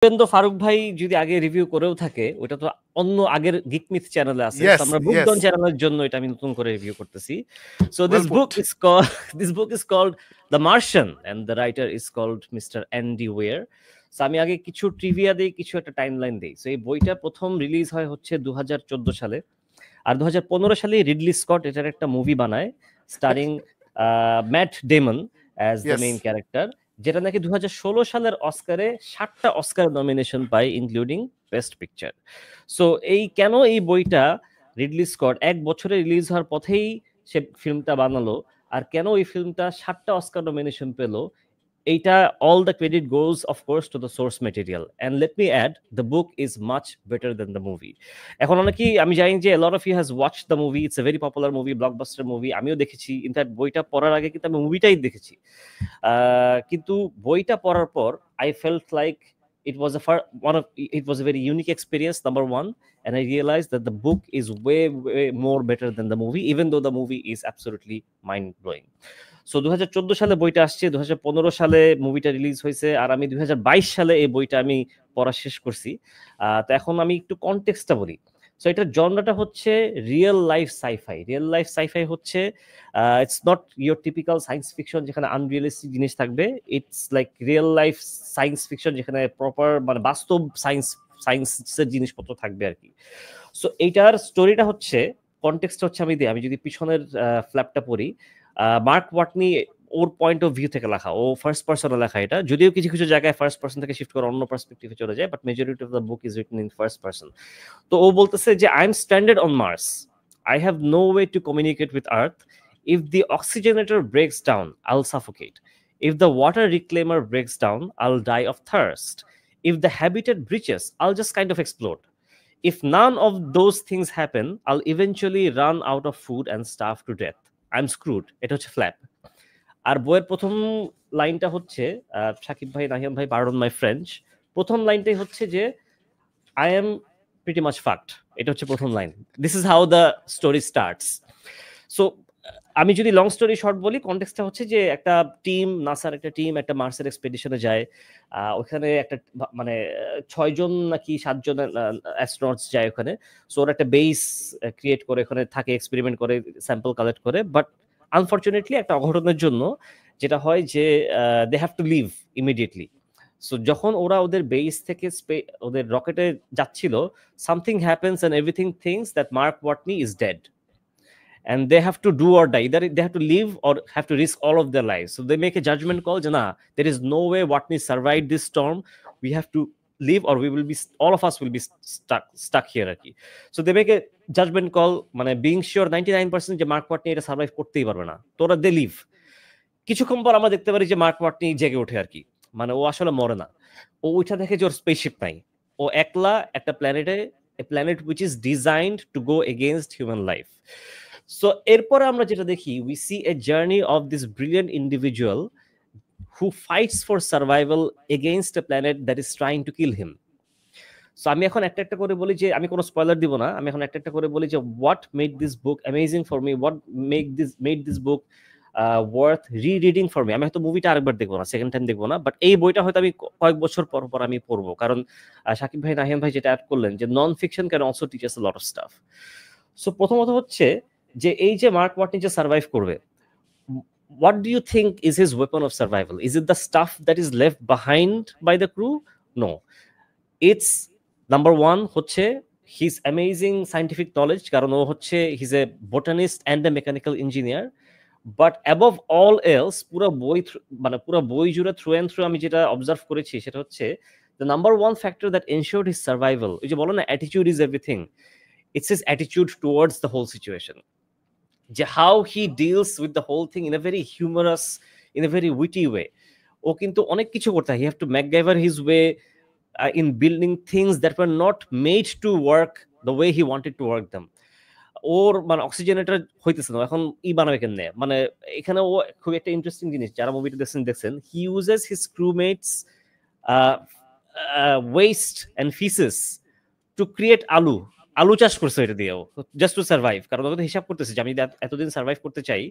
কিন্তু ফারুক ভাই যদি আগে রিভিউ করেও থাকে ওটা তো অন্য আগের গিক মিথ চ্যানেলে আছে, তো আমরা বুকডন চ্যানেলের জন্য এটা আমি নতুন করে রিভিউ করতেছি। So this book is called the Martian and the writer is called mister Andy Weir. So আমি আগে কিছু ট্রিভিয়া দেই, কিছু একটা টাইমলাইন দেই। সো এই বইটা প্রথম রিলিজ হয় হচ্ছে 2014 সালে, আর 2015 সালে রিডলি স্কট এটার একটা মুভি বানায় steering Matt Damon as the main character, যেটা নাকি 2016 সালের অস্কারে 7টা অস্কার নমিনেশন পায় ইনক্লুডিং বেস্ট পিকচার। সো কেন এই বইটা রিডলি স্কট 1 বছরে রিলিজ হওয়ার পথেই সে ফিল্মটা বানালো, আর কেন এই ফিল্মটা 7টা অস্কার নমিনেশন পেলো, এইটা all the credit goes of course to the source material, and let me add the book is much better than the movie. এখন অনেকেই, আমি জানি যে a lot of you has watched the movie, it's a very popular movie, blockbuster movie, আমিও দেখেছি। In fact বইটা পড়ার আগে কিন্তু আমি মুভিটাই দেখেছি, কিন্তু বইটা পড়ার পর I felt like it was a very unique experience, number one, and I realized that the book is way more better than the movie, even though the movie is absolutely mind blowing. So 2014 সালে বইটা আসছে, 2015 সালে মুভিটা release হয়েছে, আর আমি 2022 সালে এই বইটা আমি পড়া শেষ করছি। তো এখন আমি একটু কনটেক্সটটা বলি। সো এটার জনরাটা হচ্ছে real life sci-fi. Real life sci-fi হচ্ছে it's not your typical science fiction যেখানে আনরিয়েলিস্টিক জিনিস থাকবে। It's like real life science fiction যেখানে প্রপার মানে বাস্তব সায়েন্সের জিনিসপত্র থাকবে আর কি। সো এইটার স্টোরিটা হচ্ছে, কনটেক্সট হচ্ছে আমি যদি পিছনের ফ্ল্যাপটা পড়ি, mark Watney or point of view থেকে লেখা, ও ফার্স্ট পার্সনে লেখা এটা, যদিও কিছু কিছু জায়গায় ফার্স্ট পার্সন থেকে শিফট করে অন্য পার্সপেক্টিভে চলে যায়, but majority of the book is written in first person. তো ও বলতেছে যে I am stranded on Mars, I have no way to communicate with Earth, if the oxygenator breaks down I'll suffocate, if the water reclaimer breaks down I'll die of thirst, if the habitat breaches, I'll just kind of explode. If none of those things happen, I'll eventually run out of food and starve to death. I'm screwed. এটা হচ্ছে flap. আর বইয়ের প্রথম লাইনটা হচ্ছে, সাকিব ভাই, নাহিয়াম ভাই, pardon মাই French, প্রথম লাইনটাই হচ্ছে যে I am pretty much fucked. এটা হচ্ছে প্রথম line. This is how the story starts. So আমি যদি লং স্টোরি শর্ট বলি, কনটেক্সটটা হচ্ছে যে একটা টিম, নাসার একটা টিম একটা মার্সের এক্সপেডিশনে যায়। ওখানে একটা মানে 6 জন নাকি 7 জন অ্যাস্ট্রোনটস যায় ওখানে। সো ওরা একটা বেস ক্রিয়েট করে ওখানে থাকে, এক্সপেরিমেন্ট করে, স্যাম্পল কালেক্ট করে। বাট আনফরচুনেটলি একটা অঘটনের জন্য যেটা হয় যে they have to leave immediately. So যখন ওরা ওদের বেস থেকে ওদের রকেটে যাচ্ছিল, something happens and everything thinks that Mark Watney is dead, and they have to do or die. Either they have to live or have to risk all of their lives. So they make a judgment call, Jana, there is no way Watney survived this storm. We have to live or we will be, all of us will be stuck here. So they make a judgment call, মানে being sure 99% যে mark Watney এটা survive করতেই পারবে না, তো ওরা they live. কিছুক্ষণ পর আমরা দেখতে পারি যে মার্ক ওয়াটনি জেগে ওঠে আর কি, মানে ও আসলে মরে না। ও ওইটা দেখে যে ওর স্পেসশিপ নাই, ও একলা একটা প্ল্যানেটে, a planet which is designed to go against human life. So এরপরে আমরা যেটা দেখি, we see a journey of this brilliant individual who fights for survival against a planet that is trying to kill him. So আমি এখন একটা একটা করে বলি যে, আমি কোনো স্পয়লার দিব না, আমি এখন একটা একটা করে বলি যে what made this book amazing for me, what made this book worth rereading for me. আমি হয়তো মুভিটা আরেকবার দেখবো না, সেকেন্ড টাইম দেখবো না, বাট এই বইটা হয়তো আমি কয়েক বছর পর পর আমি পড়বো, কারণ সাকিব ভাই, নাহিয়াম ভাই যেটা অ্যাড করলেন যে non fiction can also teach us a lot of staff. So প্রথমত হচ্ছে যে এই যে মার্ক ওয়াটনি যে সার্ভাইভ করবে, what do you think is his weapon of survival? Is it the stuff that is left behind by the crew? No, it's number one হচ্ছে his amazing scientific knowledge, কারণ ও হচ্ছে he's a botanist and a mechanical engineer. But above all else, পুরো বই জুড়ে through and through আমি যেটা observe করেছি সেটা হচ্ছে the number one factor that ensured his survival, ওই যে বলো না attitude is everything, it's his attitude towards the whole situation. How he deals with the whole thing in a very humorous, in a very witty way. ও কিন্তু অনেক কিছু করতে, he have to MacGyver his way in building things that were not made to work the way he wanted to work them. ওর মানে অক্সিজেনেটর হইতেছে না, এখন বানাবে কেমনে, মানে এখানে ও খুব একটা ইন্টারেস্টিং জিনিস, যারা মুভিটা দেখছেন, he uses his crewmates waste and feces to create আলু চাষ করছে এটা দিয়েও, জাস্ট টু সার্ভাইভ। কারণ ওকে হিসাব করতেছে যে আমি এতদিন সার্ভাইভ করতে চাই,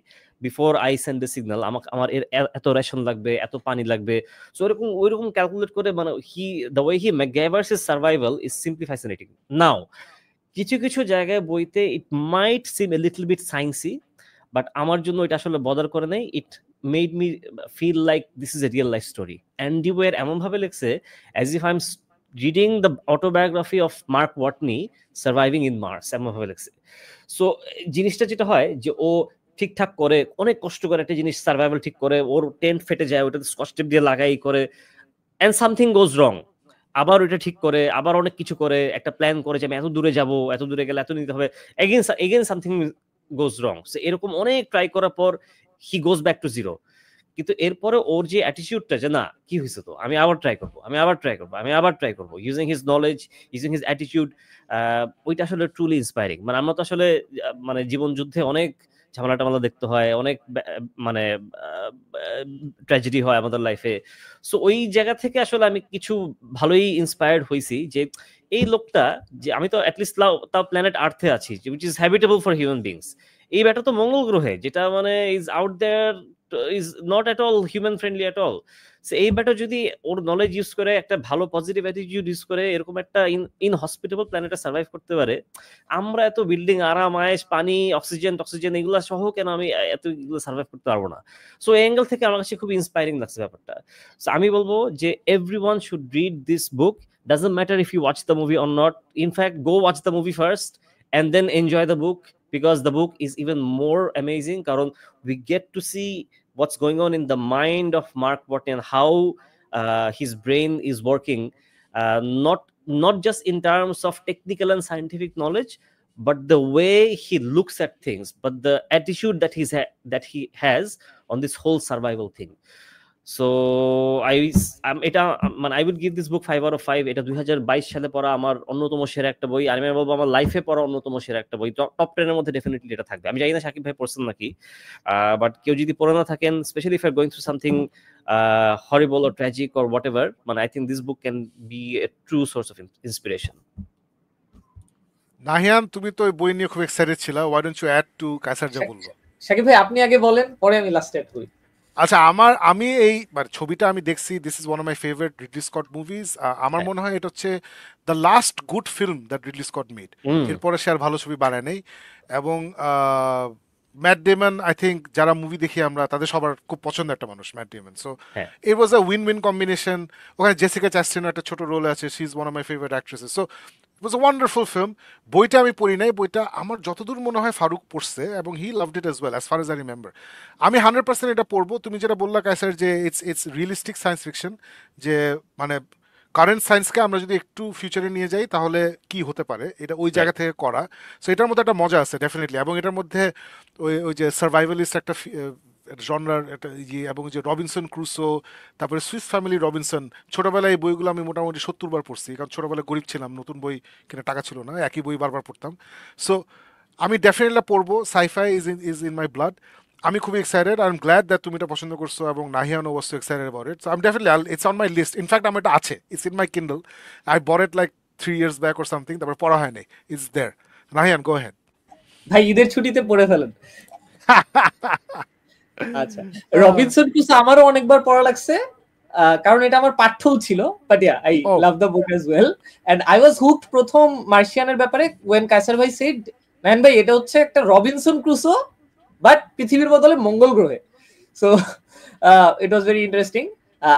before I send the signal আমার এর এত রেশন লাগবে, এত পানি লাগবে। সো ওইরকম ক্যালকুলেট করে, মানে the way he MacGyvers his survival is simply fascinating. Now কিছু কিছু জায়গায় বইতে it might seem a little bit sciency, but আমার জন্য এটা আসলে বদার করে নাই। It made me feel like this is a real life story. Andy Weir এমনভাবে লিখছে as if I am reading the autobiography of Mark Watney surviving in Mars, এমনভাবে লিখছে। সো জিনিসটা যেটা হয় যে ও ঠিকঠাক করে, অনেক কষ্ট করে একটা জিনিস সার্ভাইভাল ঠিক করে, ওর টেন্ট ফেটে যায়, ওটাতে স্কচ টেপ দিয়ে লাগাই করে, অ্যান্ড সামথিং গোজ রং, আবার ওইটা ঠিক করে, আবার অনেক কিছু করে, একটা প্ল্যান করে যে আমি এত দূরে যাব, এত দূরে গেলে এত নিতে হবে, এগেন সামথিং গোজ রং। সো এরকম অনেক ট্রাই করার পর হি গোজ ব্যাক টু জিরো। কিন্তু এরপরে ওর যে অ্যাটিটিউডটা যে না কি হয়েছে, তো আমি আবার ট্রাই করবো, আমি আবার ট্রাই করবো, আমি আবার ট্রাই করবো, using his knowledge, using his attitude, ওইটা আসলে ট্রুলি ইন্সপায়ারিং। মানে আমরা তো আসলে মানে জীবন যুদ্ধে অনেক ঝামেলা টামেলা দেখতে হয়, অনেক মানে ট্র্যাজেডি হয় আমাদের লাইফে। সো ওই জায়গা থেকে আসলে আমি কিছু ভালোই ইন্সপায়ার্ড হয়েছি যে এই লোকটা, যে আমি তো অ্যাটলিস্ট তাও প্ল্যানেট আর্থে আছি, which is habitable for human beings. এই ব্যাটা তো মঙ্গল গ্রহে, যেটা মানে is out there, is not at all human friendly at all. So এই ব্যাটা যদি ওর নলেজ ইউজ করে, একটা ভালো পজিটিভ অ্যাটিটিউড ইউজ করে, এরকম একটা ইনহসপিটেবল প্ল্যানেটে সার্ভাইভ করতে পারে, আমরা এত বিল্ডিং, আরাম আয়েশ, পানি, অক্সিজেন এগুলো সহ কেন আমি এতগুলো সার্ভাইভ করতে পারবো না? সো এই অ্যাঙ্গেল থেকে আমার কাছে খুব ইন্সপায়ারিং লাগছে ব্যাপারটা। সো আমি বলবো যে everyone should read this book, doesn't matter if you watch the movie or not. In fact, go watch the movie first and then enjoy the book, because the book is even more amazing. Karon we get to see what's going on in the mind of Mark Watney and how his brain is working, not just in terms of technical and scientific knowledge, but the way he looks at things, but the attitude that he has on this whole survival thing. So এটা মানে I will give this book 5 out of 5। এটা 2022 সালে পড়া আমার অন্যতম সেরা একটা বই, আর আমি বলবো আমার লাইফে পড়া অন্যতম সেরা একটা বই। টপ 10 এর মধ্যে ডেফিনেটলি এটা থাকবে। আমি জানি না শাকিব ভাই পড়ছেন নাকি, বাট কেউ যদি পড়ে না থাকেন, specially if you are going through something horrible or tragic or whatever, মানে I think this book can be a true source of inspiration. Nahiyan, তুমি তো বই নিয়ে খুব এক্সাইটেড ছিলা, why don't you add to Kaiser যা বললো? শাকিব ভাই আপনি আগে বলেন, পরে আমি লাস্টে অ্যাড করি। আচ্ছা, আমি এই ছবিটা আমি দেখছি, this is one of my favourite Ridley Scott movies. আমার মনে হয় এটা হচ্ছে the last good film that Ridley Scott made. এরপরে সে আর ভালো ছবি বানায় নেই। এবং ম্যাট ডেমন, আই থিঙ্ক যারা মুভি দেখি আমরা, তাদের সবার খুব পছন্দের একটা মানুষ Matt Damon. So it was a win win combination. ওখানে জেসিকা চ্যাস্টেন একটা ছোট রোলে আছে, she is one of my favourite actresses. So it was a wonderful film. বইটা আমি পড়ি নাই, বইটা আমার যতদূর মনে হয় ফারুক পড়ছে এবং he loved it as well, as far as I remember. আমি 100% এটা পড়বো। তুমি যেটা বললা কায়সার, যে ইটস রিয়েলিস্টিক সায়েন্স ফিকশন, যে মানে কারেন্ট সায়েন্সকে আমরা যদি একটু ফিউচারে নিয়ে যাই তাহলে কি হতে পারে, এটা ওই জায়গা থেকে করা। সো এটার মধ্যে একটা মজা আছে ডেফিনেটলি। এবং এটার মধ্যে ওই যে সার্ভাইভালিস্ট একটা জনরার একটা ইয়ে, এবং যে রবিনসন ক্রুসো, তারপরে সুইস ফ্যামিলি রবিনসন, ছোটোবেলায় এই বইগুলো আমি মোটামুটি 70 বার পড়ছি, কারণ ছোটোবেলায় গরিব ছিলাম, নতুন বই কিনে টাকা ছিল না, একই বই বারবার পড়তাম। সো আমি ডেফিনেটলি পড়বো। Scifi is in my blood. আমি খুবই excited. I am glad that তুমি এটা পছন্দ করছো, এবং নাহিয়ানও অবশ্যই excited about it. So I am definitely, it's on my list. In fact আমার এটা আছে, it's in my Kindle. I bought it like 3 years back or something, তারপর পড়া হয় নাই। It's there. Nahian, go ahead. ভাই ঈদের ছুটিতে পড়ে ফেলেন। আচ্ছা, রবিনসন ক্রুসো আমারও অনেকবার পড়া লাগছে, কারণ এটা আমার পাঠ্যও ছিল। But yeah, I love the book as well, and I was hooked প্রথম মার্শিয়ানের ব্যাপারে ওয়েন কায়সার ভাই সেড, ম্যান ভাই এটা হচ্ছে একটা রবিনসন ক্রুসো বাট পৃথিবীর বদলে মঙ্গল গ্রহে। So it was very interesting.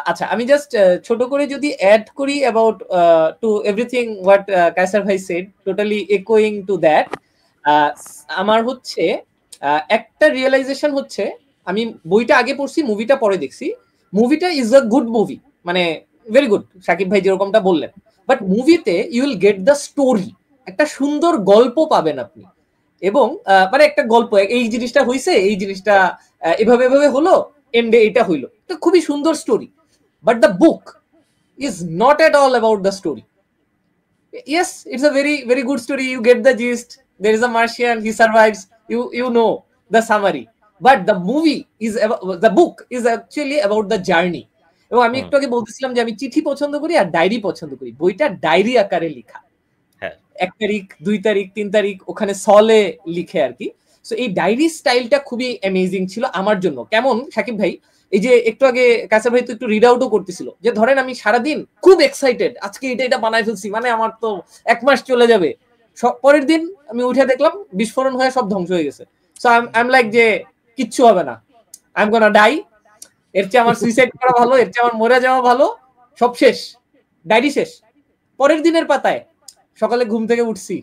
আচ্ছা, আমি জাস্ট ছোট করে যদি অ্যাড করি about to everything what Kaiser ভাই সেড, টোটালি একোয়িং টু দ্যাট। আমার হচ্ছে একটা রিয়েলাইজেশন হচ্ছে, আমি বইটা আগে পড়ছি, মুভিটা পরে দেখছি। মুভিটা ইজ আ গুড মুভি, মানে ভেরি গুড, শাকিব ভাই যেরকমটা বললেন। বাট মুভিতে you will get the story, একটা সুন্দর গল্প পাবেন আপনি। এবং মানে একটা গল্প, এই জিনিসটা হইছে, এই জিনিসটা এভাবে এভাবে হলো, এন্ডে এটা হইলো, এটা খুবই সুন্দর story. But the book is not at all about the story. Yes, it's a very very good story, you get the gist, there is a Martian, he survives, you know the summary, but the book is actually about the journey. এবং আমি একটু আগে বলতেছিলাম যে আমি চিঠি পছন্দ করি আর ডায়েরি পছন্দ করি, বইটা ডায়েরি আকারে লেখা। 1 তারিখ 2 তারিখ 3 তারিখ ওখানে সলে লিখে আর কি। সো এই ডায়েরি স্টাইলটা খুবই অ্যামেজিং ছিল আমার জন্য। কেমন সাকিব ভাই, এই যে একটু আগে কাসার ভাই তো একটু রিড আউটও করতেছিল, যে ধরেন আমি সারাদিন খুব এক্সাইটেড, আজকে এটা বানাই ফেলছি, মানে আমার তো 1 মাস চলে যাবে, পরের দিন আমি উঠে দেখলাম বিস্ফোরণ হয়ে সব ধ্বংস হয়ে গেছে। সো আই এম লাইক যে কিচ্ছু হবে না, আই এম গোনা ডাই, এর চেয়ে আমার সুইসাইড করা ভালো, এর চেয়ে আমার মরে যাওয়া ভালো, সব শেষ, ডায়েরি শেষ। পরের দিনের পাতায় সকালে ঘুম থেকে উঠছি,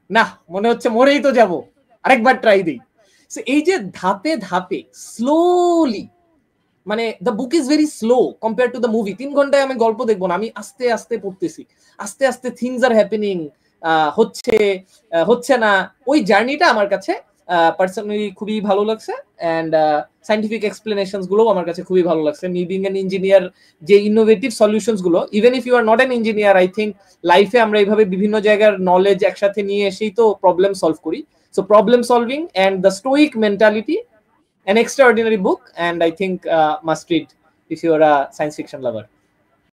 না মনে হচ্ছে মরেই তো যাব, আরেকবার ট্রাই দিই। সো এই যে ধাপে ধাপে স্লোলি, মানে the book is very slow compare to the movie. 3 ঘন্টায় আমি গল্প দেখবো না, আমি আস্তে আস্তে পড়তেছি, আস্তে আস্তে থিংস আর হ্যাপেনিং, হচ্ছে না, ওই জার্নিটা আমার কাছে পার্সোনালি খুবই ভালো লাগছে। অ্যান্ড সাইন্টিফিক এক্সপ্লেনেশনস গুলো আমার কাছে খুবই ভালো লাগছে। মি বিং অ্যান ইঞ্জিনিয়ার, যে ইনোভেটিভ সলিউশনস গুলো, even if you are not an engineer, I think লাইফে আমরা এইভাবে বিভিন্ন জায়গার নলেজ একসাথে নিয়ে এসেই তো প্রবলেম সলভ করি। So problem solving and the Stoic mentality, an extraordinary book, and I think must read if you are a science fiction lover.